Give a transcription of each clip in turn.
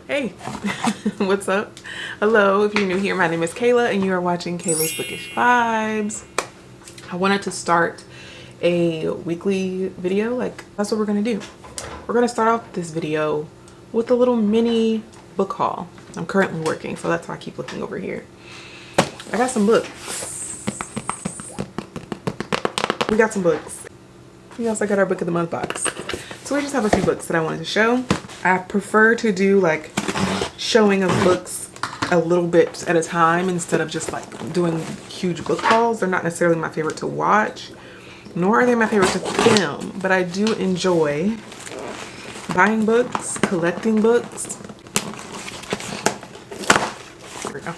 Hey, what's up? Hello, if you're new here, my name is Kayla and you are watching Kayla's Bookish Vibes. I wanted to start a weekly video, like that's what we're gonna do. We're gonna start off this video with a little mini book haul. I'm currently working, so that's why I keep looking over here. I got some books. We got some books. We also got our book of the month box. So we just have a few books that I wanted to show. I prefer to do like showing of books a little bit at a time instead of just like doing huge book hauls. They're not necessarily my favorite to watch, nor are they my favorite to film, but I do enjoy buying books, collecting books. There we go.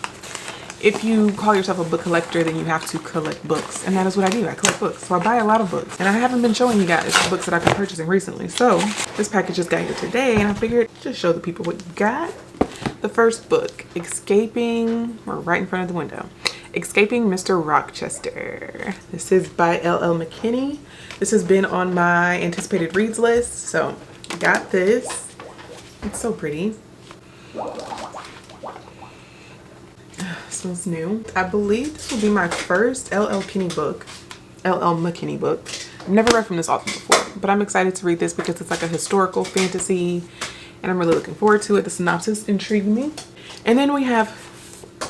If you call yourself a book collector, then you have to collect books. And that is what I do. I collect books. So I buy a lot of books. And I haven't been showing you guys the books that I've been purchasing recently. So this package just got here today and I figured just show the people what you got. The first book, we're right in front of the window. Escaping Mr. Rochester. This is by L.L. McKinney. This has been on my anticipated reads list. So I got this. It's so pretty. Smells new. I believe this will be my first L.L. McKinney book. I've never read from this author before, but I'm excited to read this because it's like a historical fantasy and I'm really looking forward to it. The synopsis intrigued me. And then we have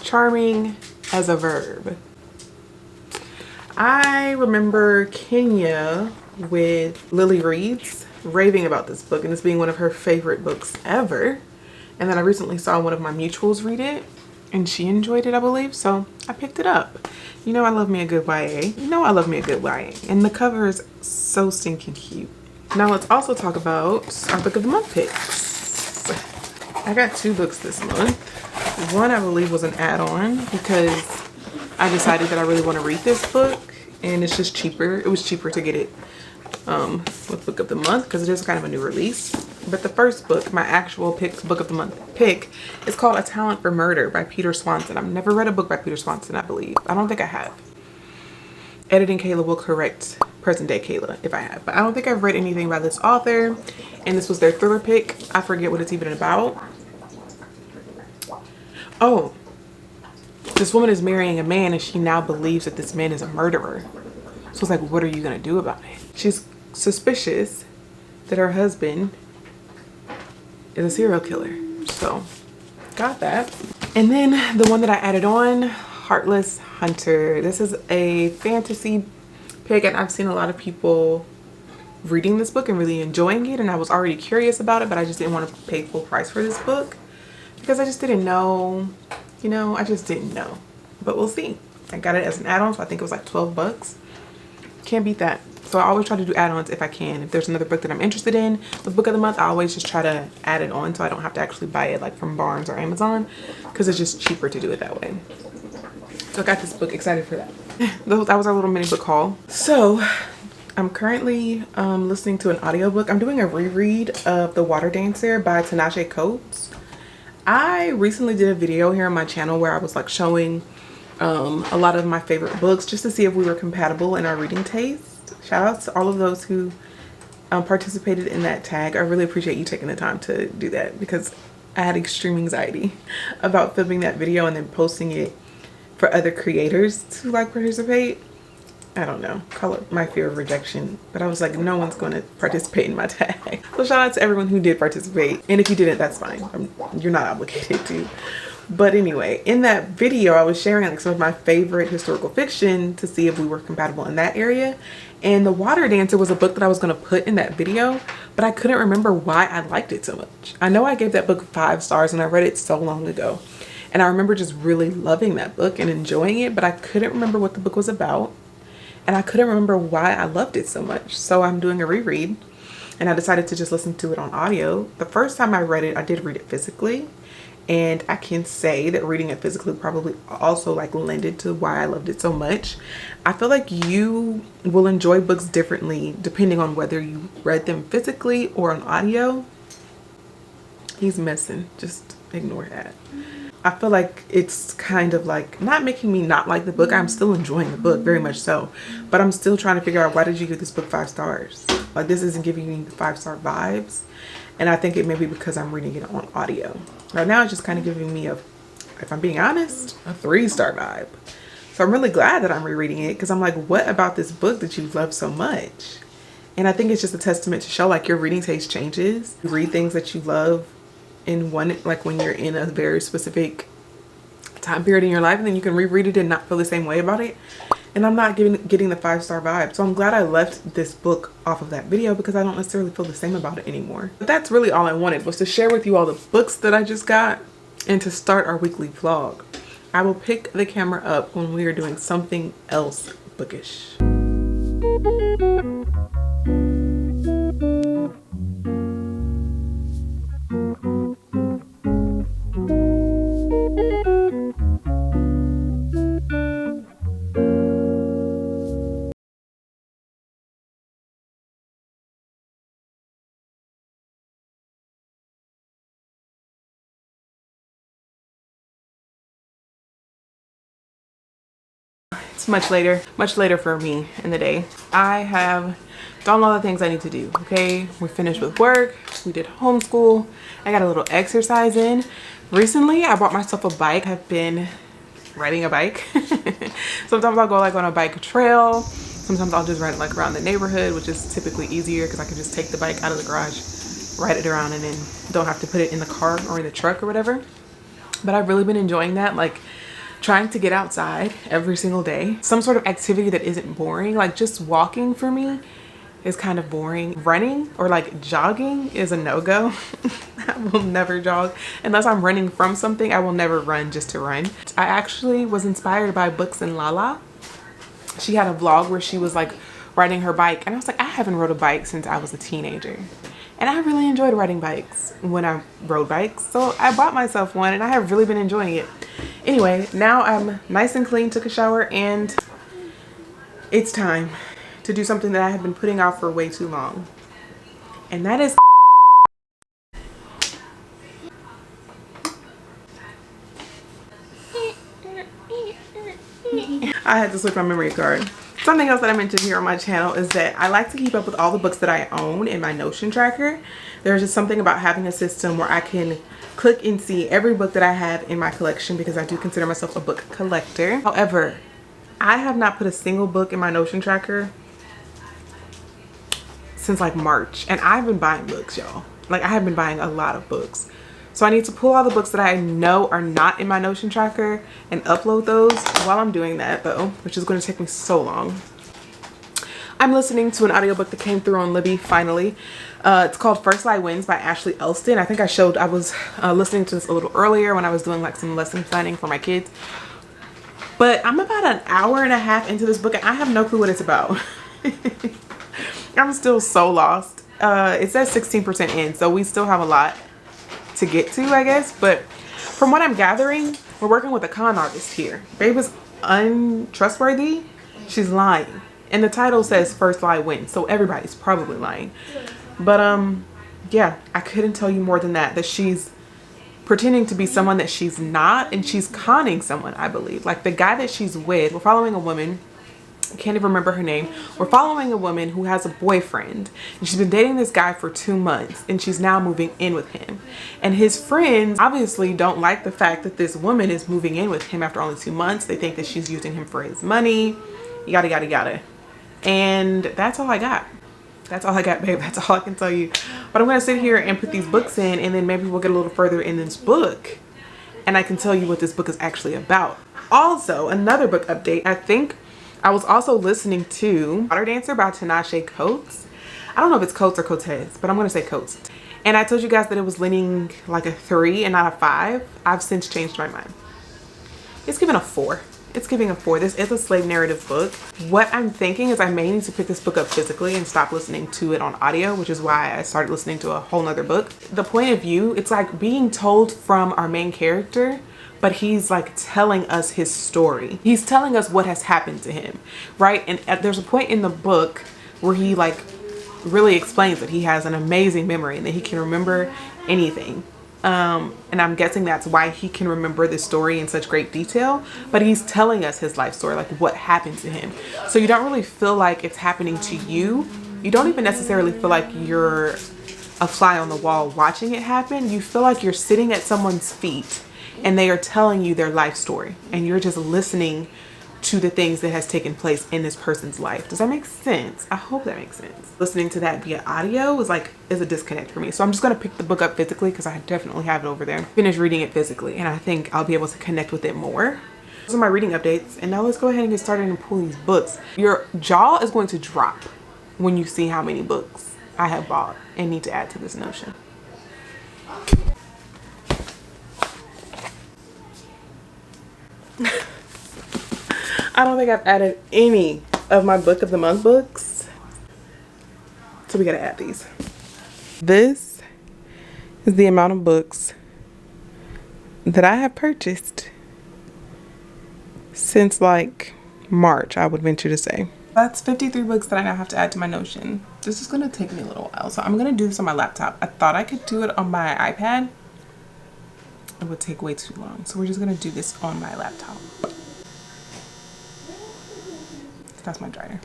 Charming as a Verb. I remember Kenya with Lily Reads raving about this book and this being one of her favorite books ever. And then I recently saw one of my mutuals read it and she enjoyed it, I believe, so I picked it up. You know I love me a good YA. And the cover is so stinking cute. Now let's also talk about our book of the month picks. I got two books this month. One I believe was an add-on because I decided that I really want to read this book and it's just cheaper. It was cheaper to get it with book of the month because it is kind of a new release. But the first book, my actual book of the month pick, is called A Talent for Murder by Peter Swanson. I've never read a book by Peter Swanson, I believe. I don't think I have. Editing Kayla will correct present day Kayla if I have. But I don't think I've read anything by this author. And this was their thriller pick. I forget what it's even about. Oh, this woman is marrying a man and she now believes that this man is a murderer. So it's like, what are you going to do about it? She's suspicious that her husband is a serial killer. So got that. And then the one that I added on, Heartless Hunter. This is a fantasy pick and I've seen a lot of people reading this book and really enjoying it, and I was already curious about it, but I just didn't want to pay full price for this book because I just didn't know, I just didn't know. But we'll see. I got it as an add-on, so I think it was like 12 bucks. Can't beat that. So I always try to do add-ons if I can. If there's another book that I'm interested in with book of the month, I always just try to add it on so I don't have to actually buy it like from Barnes or Amazon because it's just cheaper to do it that way. So I got this book, excited for that. That was our little mini book haul. So I'm currently listening to an audiobook. I'm doing a reread of The Water Dancer by Tinashe Coates. I recently did a video here on my channel where I was like showing a lot of my favorite books just to see if we were compatible in our reading taste. Shout out to all of those who participated in that tag. I really appreciate you taking the time to do that because I had extreme anxiety about filming that video and then posting it for other creators to like participate. I don't know, call it my fear of rejection, but I was like, no one's going to participate in my tag. So shout out to everyone who did participate, and if you didn't, that's fine. You're not obligated to. But anyway, in that video I was sharing like some of my favorite historical fiction to see if we were compatible in that area, and The Water Dancer was a book that I was going to put in that video, but I couldn't remember why I liked it so much. I know I gave that book 5 stars and I read it so long ago, and I remember just really loving that book and enjoying it, but I couldn't remember what the book was about. And I couldn't remember why I loved it so much. So I'm doing a reread and I decided to just listen to it on audio. The first time I read it, I did read it physically. And I can say that reading it physically probably also like lended to why I loved it so much. I feel like you will enjoy books differently depending on whether you read them physically or on audio. He's messing, just ignore that. I feel like it's kind of like not making me not like the book. I'm still enjoying the book very much so, but I'm still trying to figure out, why did you give this book 5 stars? Like, this isn't giving me the 5-star vibes. And I think it may be because I'm reading it on audio. Right now it's just kind of giving me, a, if I'm being honest, a 3-star vibe. So I'm really glad that I'm rereading it, because I'm like, what about this book that you love so much? And I think it's just a testament to show like your reading taste changes. You read things that you love in one, like when you're in a very specific time period in your life, and then you can reread it and not feel the same way about it. And I'm not getting the 5-star vibe. So I'm glad I left this book off of that video, because I don't necessarily feel the same about it anymore. But that's really all I wanted, was to share with you all the books that I just got and to start our weekly vlog. I will pick the camera up when we are doing something else bookish. It's much later for me in the day. I have done all the things I need to do. Okay, we finished with work, we did homeschool, I got a little exercise in. Recently I bought myself a bike. I've been riding a bike. Sometimes I'll go like on a bike trail, sometimes I'll just ride it like around the neighborhood, which is typically easier because I can just take the bike out of the garage, ride it around, and then don't have to put it in the car or in the truck or whatever. But I've really been enjoying that, like trying to get outside every single day. Some sort of activity that isn't boring. Like just walking for me is kind of boring. Running or like jogging is a no-go. I will never jog unless I'm running from something. I will never run just to run. I actually was inspired by Books and Lala. She had a vlog where she was like riding her bike, and I was like, I haven't rode a bike since I was a teenager. And I really enjoyed riding bikes when I rode bikes. So I bought myself one and I have really been enjoying it. Anyway, now I'm nice and clean, took a shower, and it's time to do something that I have been putting off for way too long. And that is I had to switch my memory card. Something else that I mentioned here on my channel is that I like to keep up with all the books that I own in my Notion tracker. There's just something about having a system where I can click and see every book that I have in my collection, because I do consider myself a book collector. However, I have not put a single book in my Notion tracker since like March, and I've been buying books, y'all. Like I have been buying a lot of books. So I need to pull all the books that I know are not in my Notion tracker and upload those. While I'm doing that though, which is going to take me so long, I'm listening to an audiobook that came through on Libby finally. It's called First Lie Wins by Ashley Elston. I think I was listening to this a little earlier when I was doing like some lesson planning for my kids. But I'm about an hour and a half into this book and I have no clue what it's about. I'm still so lost. It says 16% in, so we still have a lot to get to, I guess. But from what I'm gathering, we're working with a con artist here. Babe is untrustworthy. She's lying. And the title says First Lie Wins, so everybody's probably lying. But yeah, I couldn't tell you more than that. That she's pretending to be someone that she's not, and she's conning someone, I believe. Like the guy that she's with, we're following a woman, I can't even remember her name. We're following a woman who has a boyfriend, and she's been dating this guy for 2 months, and she's now moving in with him. And his friends obviously don't like the fact that this woman is moving in with him after only 2 months. They think that she's using him for his money, yada yada yada. And that's all I got. That's all I got, babe. That's all I can tell you. But I'm gonna sit here and put these books in, and then maybe we'll get a little further in this book and I can tell you what this book is actually about. Also, another book update. I think I was also listening to Water Dancer by Tinashe Coates. I don't know if it's Coates or Coates, but I'm gonna say Coates. And I told you guys that it was leaning like a 3 and not a 5. I've since changed my mind. It's giving a 4. It's giving a 4. This is a slave narrative book. What I'm thinking is I may need to pick this book up physically and stop listening to it on audio, which is why I started listening to a whole nother book. The point of view, it's like being told from our main character, but he's like telling us his story. He's telling us what has happened to him, right? And there's a point in the book where he like really explains that he has an amazing memory and that he can remember anything. And I'm guessing that's why he can remember this story in such great detail. But he's telling us his life story, like what happened to him. So you don't really feel like it's happening to you. You don't even necessarily feel like you're a fly on the wall watching it happen. You feel like you're sitting at someone's feet and they are telling you their life story, and you're just listening to the things that has taken place in this person's life. Does that make sense? I hope that makes sense. Listening to that via audio is a disconnect for me. So I'm just gonna pick the book up physically because I definitely have it over there. Finish reading it physically, and I think I'll be able to connect with it more. Those are my reading updates, and now let's go ahead and get started and pull these books. Your jaw is going to drop when you see how many books I have bought and need to add to this notion. I don't think I've added any of my book of the month books, so we gotta add these. This is the amount of books that I have purchased since like March, I would venture to say. That's 53 books that I now have to add to my notion. This is gonna take me a little while, so I'm gonna do this on my laptop. I thought I could do it on my iPad. It would take way too long, so we're just gonna do this on my laptop. That's my dryer.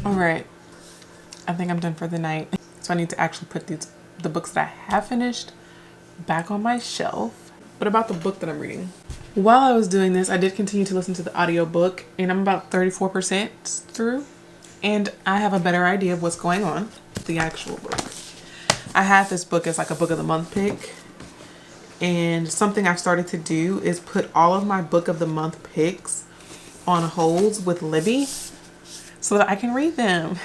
All right, I think I'm done for the night. So I need to actually put the books that I have finished back on my shelf. But about the book that I'm reading. While I was doing this, I did continue to listen to the audiobook, and I'm about 34% through, and I have a better idea of what's going on with the actual book. I had this book as like a book of the month pick, and something I've started to do is put all of my book of the month picks on holds with Libby so that I can read them.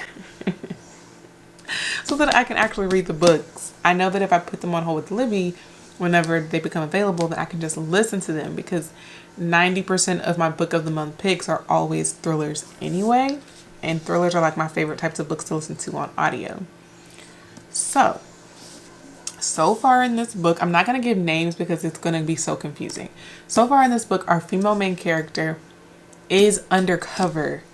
So that I can actually read the books. I know that if I put them on hold with Libby, whenever they become available, then I can just listen to them, because 90% of my book of the month picks are always thrillers anyway, and thrillers are like my favorite types of books to listen to on audio. So far in this book, I'm not going to give names because it's going to be so confusing. So far in this book, our female main character is undercover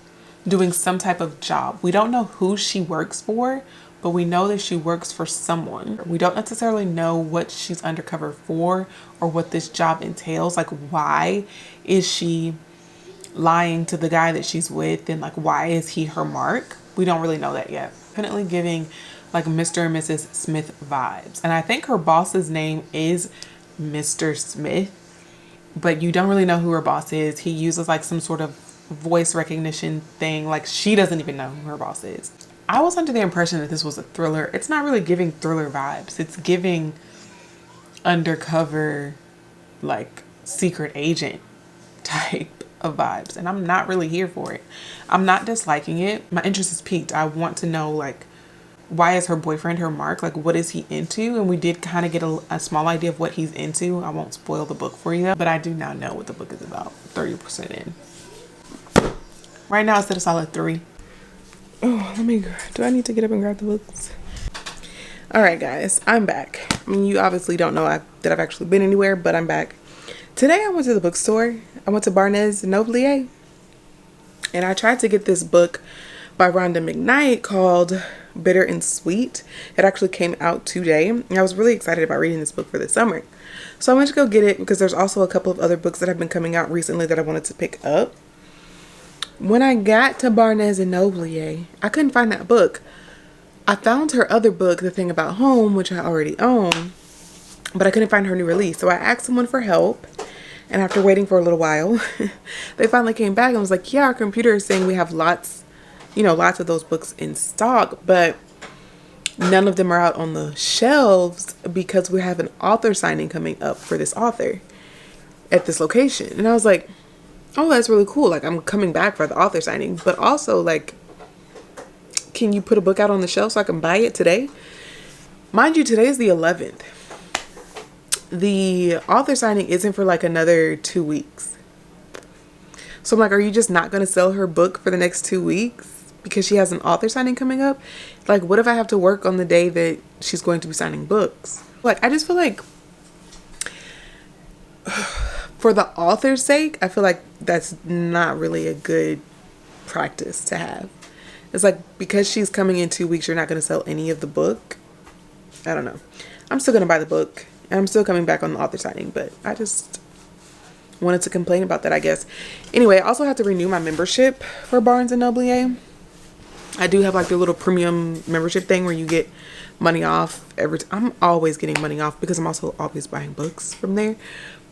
doing some type of job. We don't know who she works for, but we know that she works for someone. We don't necessarily know what she's undercover for or what this job entails. Like, why is she lying to the guy that she's with, and like, why is he her mark? We don't really know that yet. Definitely giving like Mr. and Mrs. Smith vibes. And I think her boss's name is Mr. Smith, but you don't really know who her boss is. He uses like some sort of voice recognition thing. Like, she doesn't even know who her boss is. I was under the impression that this was a thriller. It's not really giving thriller vibes. It's giving undercover, like, secret agent type of vibes. And I'm not really here for it. I'm not disliking it. My interest is piqued. I want to know, like, why is her boyfriend her mark? Like, what is he into? And we did kind of get a small idea of what he's into. I won't spoil the book for you, but I do now know what the book is about. 30% in. Right now it's at a solid 3. Oh, do I need to get up and grab the books? All right, guys, I'm back. I mean, you obviously don't know that I've actually been anywhere, but I'm back. Today I went to the bookstore. I went to Barnes & Noble, and I tried to get this book by Rhonda McKnight called Bitter and Sweet. It actually came out today, and I was really excited about reading this book for the summer. So I went to go get it because there's also a couple of other books that have been coming out recently that I wanted to pick up. When I got to Barnes & Noble, I couldn't find that book. I found her other book, The Thing About Home, which I already own, but I couldn't find her new release. So I asked someone for help, and after waiting for a little while, they finally came back and was like, yeah, our computer is saying we have lots of those books in stock, but none of them are out on the shelves because we have an author signing coming up for this author at this location. And I was like, oh, that's really cool. Like, I'm coming back for the author signing, but also, like, can you put a book out on the shelf so I can buy it today? Mind you, today is the 11th. The author signing isn't for like another 2 weeks. So I'm like, are you just not going to sell her book for the next 2 weeks? because she has an author signing coming up. Like, what if I have to work on the day that she's going to be signing books? Like, I just feel like for the author's sake, I feel like that's not really a good practice to have. It's like, because she's coming in 2 weeks, you're not going to sell any of the book. I don't know. I'm still going to buy the book, and I'm still coming back on the author signing, but I just wanted to complain about that, I guess. Anyway, I also have to renew my membership for Barnes & Noble. I do have like the little premium membership thing where you get money off every time. I'm always getting money off because I'm also always buying books from there.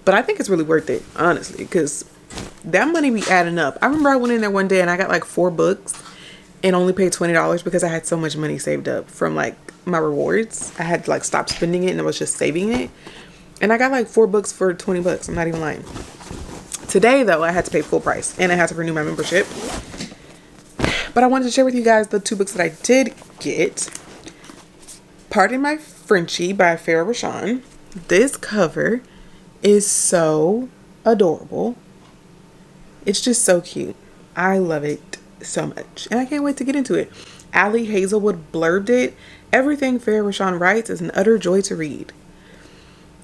But I think it's really worth it, honestly, because that money be adding up. I remember I went in there one day and I got like 4 books and only paid $20 because I had so much money saved up from like my rewards. I had like stopped spending it and I was just saving it. And I got like 4 books for 20 bucks. I'm not even lying. Today though, I had to pay full price and I had to renew my membership. But I wanted to share with you guys the 2 books that I did get. Pardon My Frenchie by Farrah Rashan. This cover is so adorable. It's just so cute. I love it so much. And I can't wait to get into it. Allie Hazelwood blurbed it. Everything Farrah Rashan writes is an utter joy to read.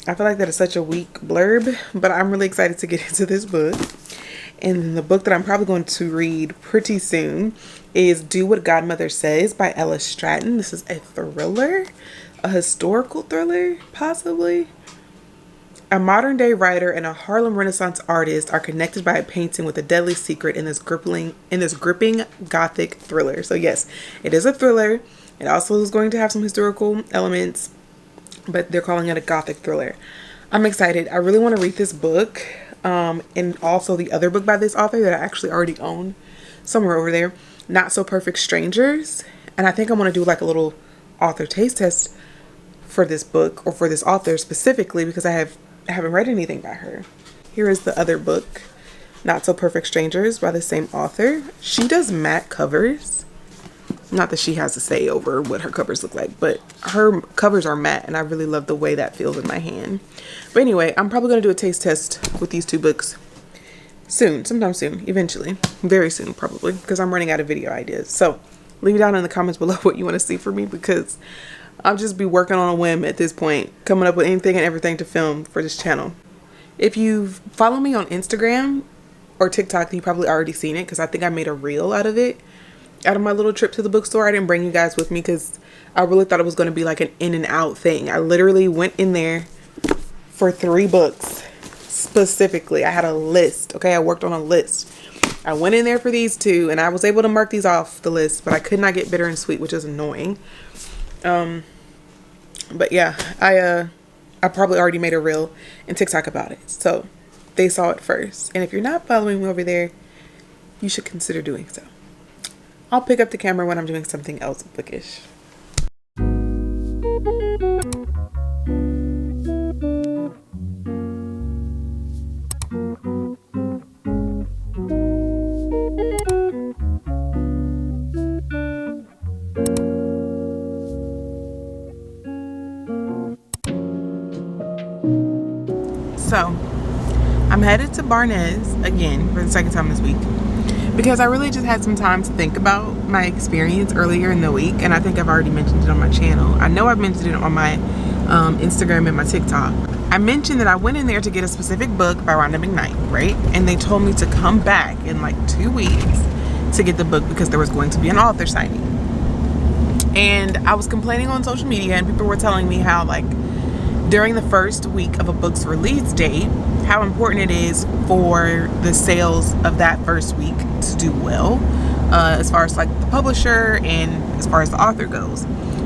I feel like that is such a weak blurb, but I'm really excited to get into this book. And the book that I'm probably going to read pretty soon is Do What Godmother Says by Ella Stratton. This is a thriller, a historical thriller, possibly. A modern day writer and a Harlem Renaissance artist are connected by a painting with a deadly secret in this gripping gothic thriller. So yes, it is a thriller. It also is going to have some historical elements, but they're calling it a gothic thriller. I'm excited. I really want to read this book. And also the other book by this author that I actually already own somewhere over there, Not So Perfect Strangers. And I think I want to do like a little author taste test for this book, or for this author specifically, because I haven't read anything by her. Here is the other book, Not So Perfect Strangers by the same author. She does matte covers. Not that she has to say over what her covers look like, but her covers are matte and I really love the way that feels in my hand. But anyway, I'm probably going to do a taste test with these 2 books soon, sometime soon, eventually, very soon probably, because I'm running out of video ideas. So leave it down in the comments below what you want to see from me, because I'll just be working on a whim at this point, coming up with anything and everything to film for this channel. If you follow me on Instagram or TikTok, you've probably already seen it, because I think I made a reel out of it. Out of my little trip to the bookstore. I didn't bring you guys with me because I really thought it was going to be like an in and out thing. I literally went in there for 3 books specifically. I had a list. Okay, I worked on a list. I went in there for these 2 and I was able to mark these off the list, but I could not get Bitter and Sweet, which is annoying. But yeah, I probably already made a reel and TikTok about it, so they saw it first. And if you're not following me over there, you should consider doing so. I'll pick up the camera when I'm doing something else bookish. So, I'm headed to Barnes again for the second time this week, because I really just had some time to think about my experience earlier in the week, and I think I've already mentioned it on my channel. I know I've mentioned it on my Instagram and my TikTok. I mentioned that I went in there to get a specific book by Rhonda McKnight, right? And they told me to come back in like 2 weeks to get the book because there was going to be an author signing. And I was complaining on social media, and people were telling me how like during the first week of a book's release date, how important it is for the sales of that first week to do well, as far as like the publisher and as far as the author goes.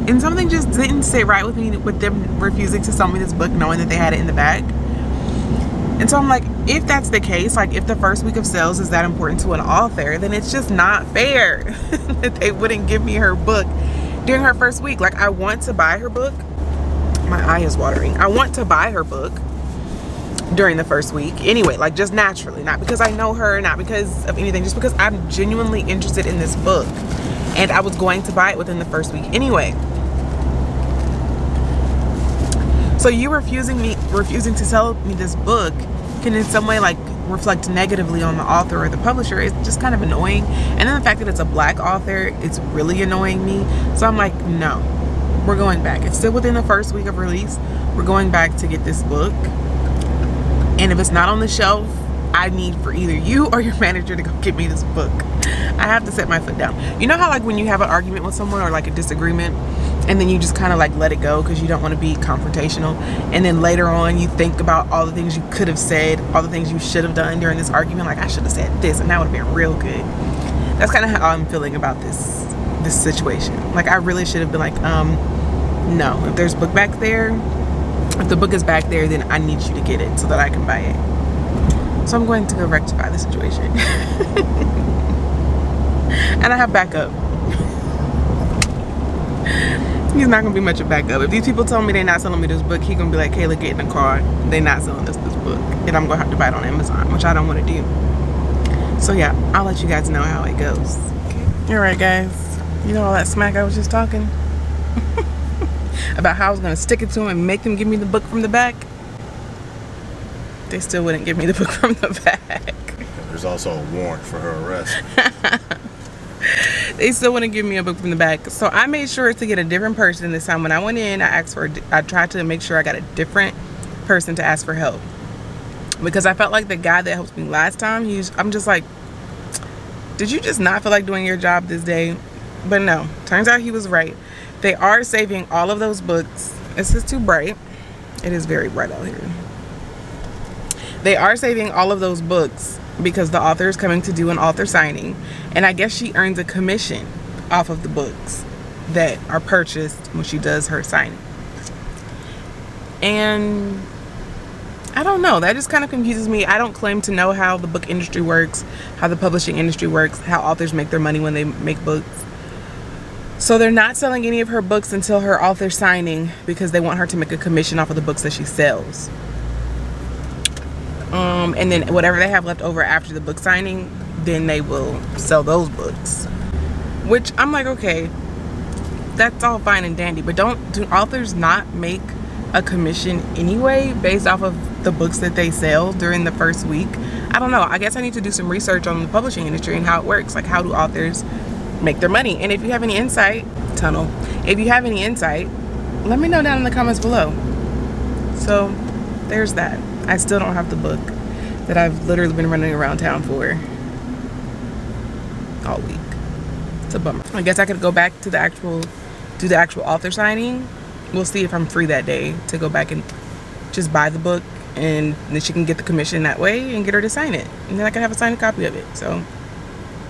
And something just didn't sit right with me with them refusing to sell me this book knowing that they had it in the bag. And so I'm like, if that's the case, like if the first week of sales is that important to an author, then it's just not fair that they wouldn't give me her book during her first week. Like, I want to buy her book. My eye is watering. I want to buy her book during the first week anyway, like just naturally, not because I know her, not because of anything, just because I'm genuinely interested in this book and I was going to buy it within the first week anyway. So you refusing to sell me this book can in some way like reflect negatively on the author or the publisher is just kind of annoying. And then the fact that it's a black author, it's really annoying me. So I'm like, no, we're going back. It's still within the first week of release. We're going back to get this book. And if it's not on the shelf, I need for either you or your manager to go get me this book. I have to set my foot down. You know how like when you have an argument with someone or like a disagreement, and then you just kind of like let it go because you don't want to be confrontational, and then later on you think about all the things you could have said, all the things you should have done during this argument, like I should have said this and that would have been real good. That's kind of how I'm feeling about this situation. Like I really should have been like, no, if there's a book back there, if the book is back there, then I need you to get it so that I can buy it. So I'm going to go rectify the situation. And I have backup. He's not gonna be much of backup. If these people tell me they're not selling me this book, he's gonna be like, Kayla, get in the car. They're not selling us this book. And I'm gonna have to buy it on Amazon, which I don't want to do. So yeah, I'll let you guys know how it goes. Okay. Alright guys, you know all that smack I was just talking about how I was gonna stick it to them and make them give me the book from the back? They still wouldn't give me the book from the back. There's also a warrant for her arrest. They still wouldn't give me a book from the back. So I made sure to get a different person this time. When I went in, I tried to make sure I got a different person to ask for help. Because I felt like the guy that helped me last time, I'm just like, did you just not feel like doing your job this day? But no, turns out he was right. They are saving all of those books. This is too bright. It is very bright out here. They are saving all of those books because the author is coming to do an author signing, and I guess she earns a commission off of the books that are purchased when she does her signing. And I don't know, that just kind of confuses me. I don't claim to know how the book industry works, how the publishing industry works, how authors make their money when they make books. So they're not selling any of her books until her author signing because they want her to make a commission off of the books that she sells. And then whatever they have left over after the book signing, then they will sell those books. Which I'm like, okay, that's all fine and dandy, but do authors not make a commission anyway based off of the books that they sell during the first week? I don't know. I guess I need to do some research on the publishing industry and how it works. Like, how do authors make their money? And if you have any insight, if you have any insight, let me know down in the comments below. So there's that. I still don't have the book that I've literally been running around town for all week. It's a bummer. I guess I could go back to do the actual author signing. We'll see if I'm free that day to go back and just buy the book, and then she can get the commission that way and get her to sign it, and then I can have a signed copy of it. So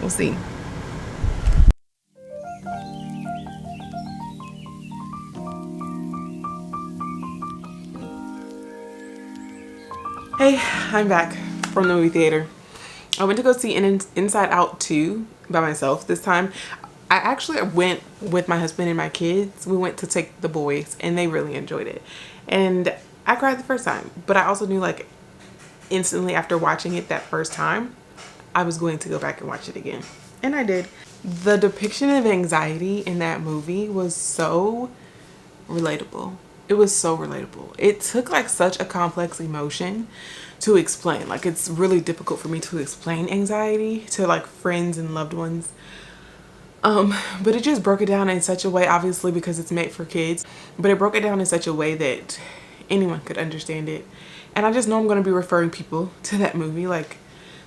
we'll see. Hey, I'm back from the movie theater. I went to go see Inside Out 2 by myself this time. I actually went with my husband and my kids. We went to take the boys and they really enjoyed it. And I cried the first time, but I also knew like instantly after watching it that first time, I was going to go back and watch it again. And I did. The depiction of anxiety in that movie was so relatable. It was so relatable. It took like such a complex emotion to explain. Like, it's really difficult for me to explain anxiety to like friends and loved ones. But it just broke it down in such a way, obviously because it's made for kids, but it broke it down in such a way that anyone could understand it. And I just know I'm going to be referring people to that movie. Like,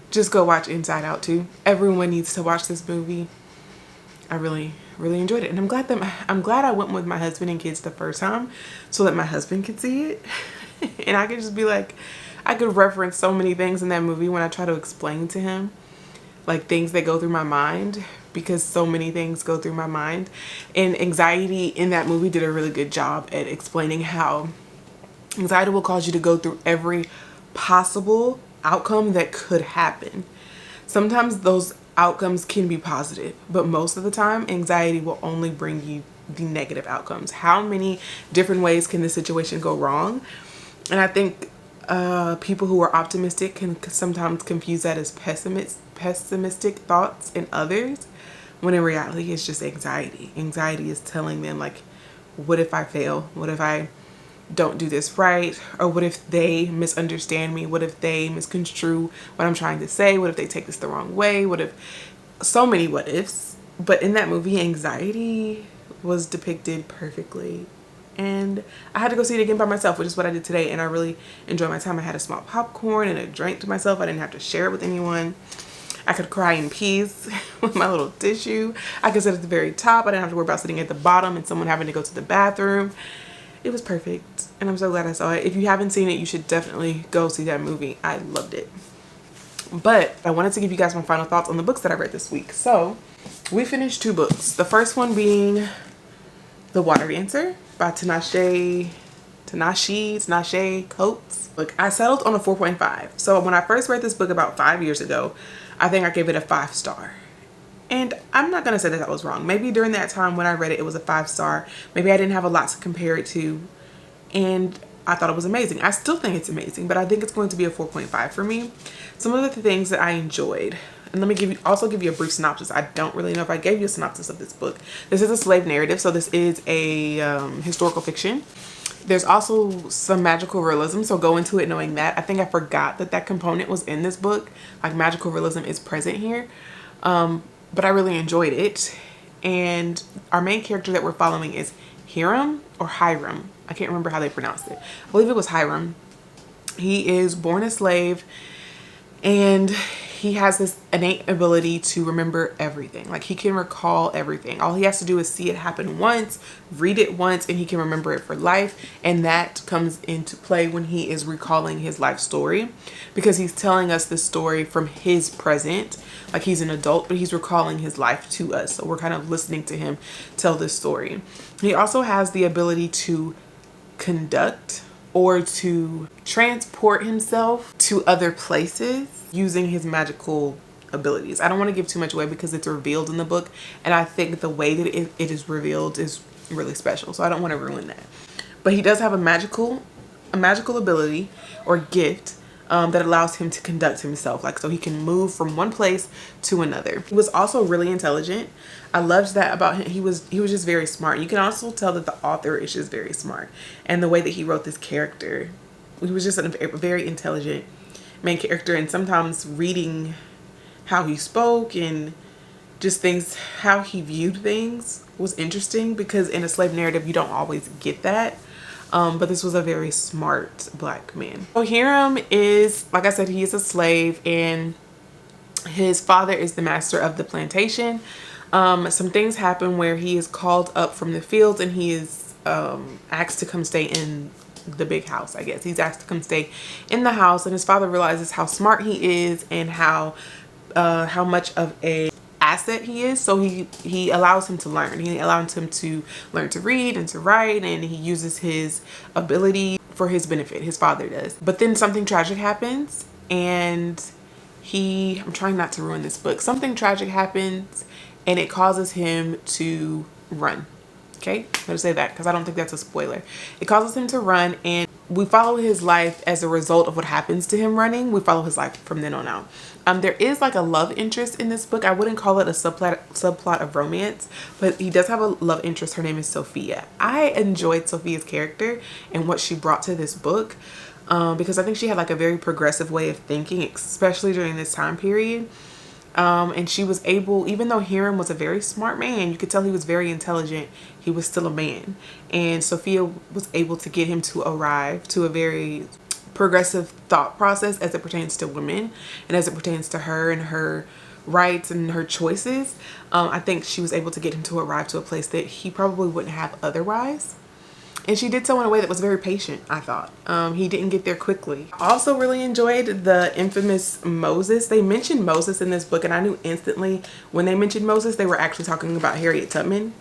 just go watch Inside Out 2. Everyone needs to watch this movie. I really enjoyed it, and I'm glad I went with my husband and kids the first time so that my husband could see it. And I could just be like, I could reference so many things in that movie when I try to explain to him like things that go through my mind, because so many things go through my mind. And anxiety in that movie did a really good job at explaining how anxiety will cause you to go through every possible outcome that could happen. Sometimes those outcomes can be positive, but most of the time anxiety will only bring you the negative outcomes. How many different ways can this situation go wrong? And I think people who are optimistic can sometimes confuse that as pessimistic thoughts in others, when in reality it's just anxiety. Anxiety is telling them like, what if I fail? What if I don't do this right? Or what if they misunderstand me? What if they misconstrue what I'm trying to say? What if they take this the wrong way? What if, so many what ifs. But in that movie, anxiety was depicted perfectly. And I had to go see it again by myself, which is what I did today. And I really enjoyed my time. I had a small popcorn and a drink to myself. I didn't have to share it with anyone. I could cry in peace with my little tissue. I could sit at the very top. I didn't have to worry about sitting at the bottom and someone having to go to the bathroom. It was perfect. And I'm so glad I saw it. If you haven't seen it, you should definitely go see that movie. I loved it. But I wanted to give you guys my final thoughts on the books that I read this week. So we finished 2 books. The first one being The Water Dancer by Tinashe Coates. Look, I settled on a 4.5. So when I first read this book about 5 years ago, I think I gave it a 5-star. And I'm not going to say that was wrong. Maybe during that time when I read it, it was a 5-star. Maybe I didn't have a lot to compare it to. And I thought it was amazing. I still think it's amazing, but I think it's going to be a 4.5 for me. Some of the things that I enjoyed. And let me also give you a brief synopsis. I don't really know if I gave you a synopsis of this book. This is a slave narrative, so this is a historical fiction. There's also some magical realism, so go into it knowing that. I think I forgot that that component was in this book. Like, magical realism is present here. But I really enjoyed it. And our main character that we're following is Hiram or Hiram. I can't remember how they pronounced it. I believe it was Hiram. He is born a slave, and he has this innate ability to remember everything. Like, he can recall everything. All he has to do is see it happen once, read it once, and he can remember it for life. And that comes into play when he is recalling his life story, because he's telling us the story from his present. Like, he's an adult, but he's recalling his life to us. So we're kind of listening to him tell this story. He also has the ability to conduct or to transport himself to other places using his magical abilities. I don't want to give too much away because it's revealed in the book, and I think the way that it is revealed is really special, so I don't want to ruin that. But he does have a magical ability or gift that allows him to conduct himself, like, so he can move from one place to another. He was also really intelligent. I loved that about him. He was just very smart. You can also tell that the author is just very smart, and the way that he wrote this character, he was just a very intelligent main character. And sometimes reading how he spoke and just things, how he viewed things, was interesting, because in a slave narrative you don't always get that. But this was a very smart black man. So Hiram is, like I said, he is a slave, and his father is the master of the plantation. Some things happen where he is called up from the fields, and he is asked to come stay in the big house, I guess. He's asked to come stay in the house, and his father realizes how smart he is and how much of a asset he is. So he allows him to learn. He allows him to learn to read and to write, and he uses his ability for his benefit. His father does. But then something tragic happens, and I'm trying not to ruin this book. Something tragic happens, and it causes him to run. Okay, I'm gonna say that because I don't think that's a spoiler. It causes him to run, and we follow his life as a result of what happens to him running. We follow his life from then on out. There is like a love interest in this book. I wouldn't call it a subplot of romance, but he does have a love interest. Her name is Sophia. I enjoyed Sophia's character and what she brought to this book, because I think she had like a very progressive way of thinking, especially during this time period. And she was able, even though Hiram was a very smart man, you could tell he was very intelligent, he was still a man. And Sophia was able to get him to arrive to a very progressive thought process as it pertains to women and as it pertains to her and her rights and her choices. I think she was able to get him to arrive to a place that he probably wouldn't have otherwise. And she did so in a way that was very patient, I thought. He didn't get there quickly. I also really enjoyed the infamous Moses. They mentioned Moses in this book, and I knew instantly when they mentioned Moses, they were actually talking about Harriet Tubman.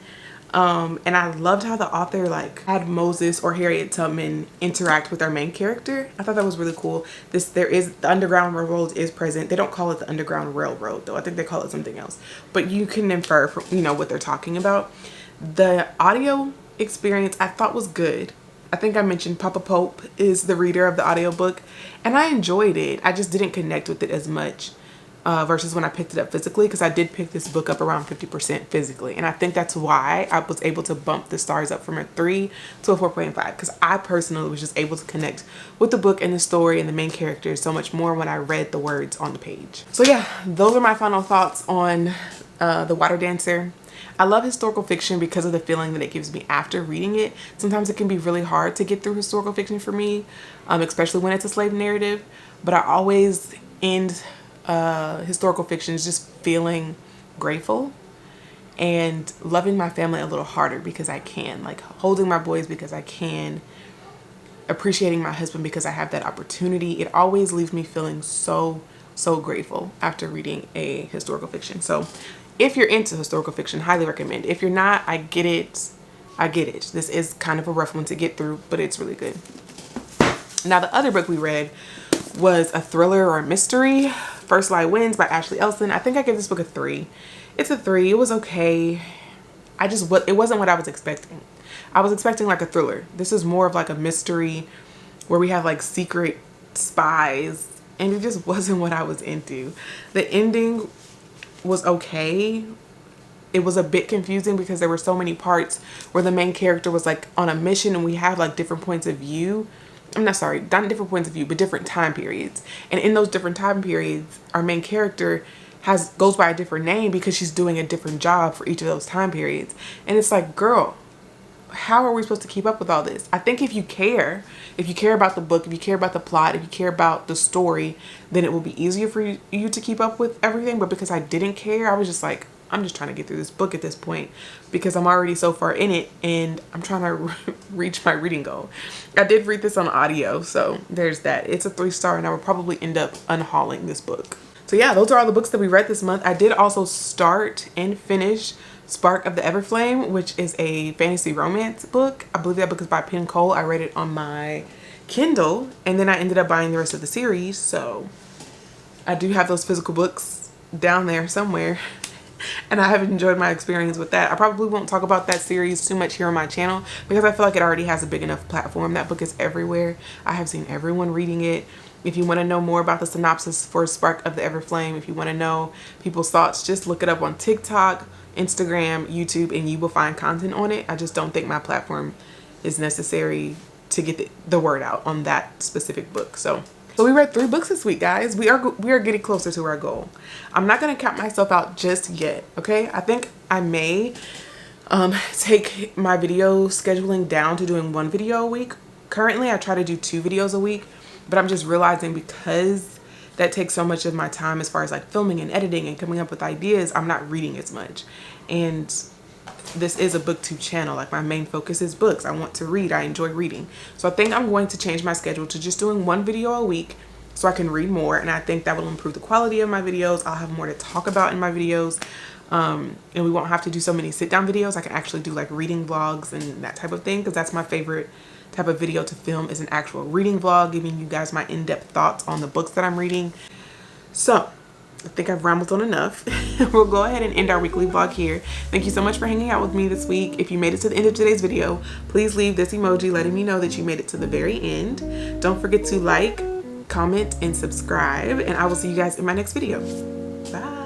And I loved how the author had Moses or Harriet Tubman interact with our main character. I thought that was really cool. The Underground Railroad is present. They don't call it the Underground Railroad though. I think they call it something else. But you can infer from, what they're talking about. The audio experience I thought was good. I think I mentioned Papa Pope is the reader of the audiobook, and I enjoyed it. I just didn't connect with it as much versus when I picked it up physically, because I did pick this book up around 50% physically. And I think that's why I was able to bump the stars up from a 3 to a 4.5, because I personally was just able to connect with the book and the story and the main characters so much more when I read the words on the page. So yeah, those are my final thoughts on The Water Dancer. I love historical fiction because of the feeling that it gives me after reading it. Sometimes it can be really hard to get through historical fiction for me, especially when it's a slave narrative. But I always end historical fictions just feeling grateful and loving my family a little harder because I can. Like holding my boys because I can. Appreciating my husband because I have that opportunity. It always leaves me feeling so grateful after reading a historical fiction. So if you're into historical fiction, highly recommend. If you're not, I get it. I get it. This is kind of a rough one to get through, but it's really good. Now, the other book we read was a thriller or a mystery, First Lie Wins by Ashley Elson. I think I gave this book a 3. It's a 3. It was okay. It wasn't what I was expecting. I was expecting like a thriller. This is more of like a mystery where we have like secret spies, and it just wasn't what I was into. The ending was okay. It was a bit confusing because there were so many parts where the main character was like on a mission and we had like different points of view. I'm not sorry, not different points of view, but different time periods. And in those different time periods, our main character goes by a different name because she's doing a different job for each of those time periods. And it's like, girl, how are we supposed to keep up with all this? I think if you care about the book, if you care about the plot, if you care about the story, then it will be easier for you to keep up with everything. But because I didn't care, I was just like, I'm just trying to get through this book at this point because I'm already so far in it and I'm trying to reach my reading goal. I did read this on audio, so there's that. It's a 3-star and I will probably end up unhauling this book. So yeah, those are all the books that we read this month. I did also start and finish Spark of the Everflame, which is a fantasy romance book. I believe that book is by Penn Cole. I read it on my Kindle and then I ended up buying the rest of the series. So I do have those physical books down there somewhere and I have enjoyed my experience with that. I probably won't talk about that series too much here on my channel because I feel like it already has a big enough platform. That book is everywhere. I have seen everyone reading it. If you want to know more about the synopsis for Spark of the Everflame, if you want to know people's thoughts, just look it up on TikTok, Instagram, YouTube, and you will find content on it. I just don't think my platform is necessary to get the word out on that specific book. So we read 3 books this week, guys. We are getting closer to our goal. I'm not going to count myself out just yet, okay? I think I may take my video scheduling down to doing 1 video a week. Currently, I try to do 2 videos a week, but I'm just realizing because that takes so much of my time as far as like filming and editing and coming up with ideas, I'm not reading as much. And this is a booktube channel. Like my main focus is books. I want to read. I enjoy reading. So I think I'm going to change my schedule to just doing 1 video a week so I can read more. And I think that will improve the quality of my videos. I'll have more to talk about in my videos. And we won't have to do so many sit down videos. I can actually do like reading vlogs and that type of thing because that's my favorite type of video to film, is an actual reading vlog, giving you guys my in-depth thoughts on the books that I'm reading. So I think I've rambled on enough. We'll go ahead and end our weekly vlog here. Thank you so much for hanging out with me this week. If you made it to the end of today's video, please leave this emoji letting me know that you made it to the very end. Don't forget to like, comment, and subscribe, and I will see you guys in my next video. Bye.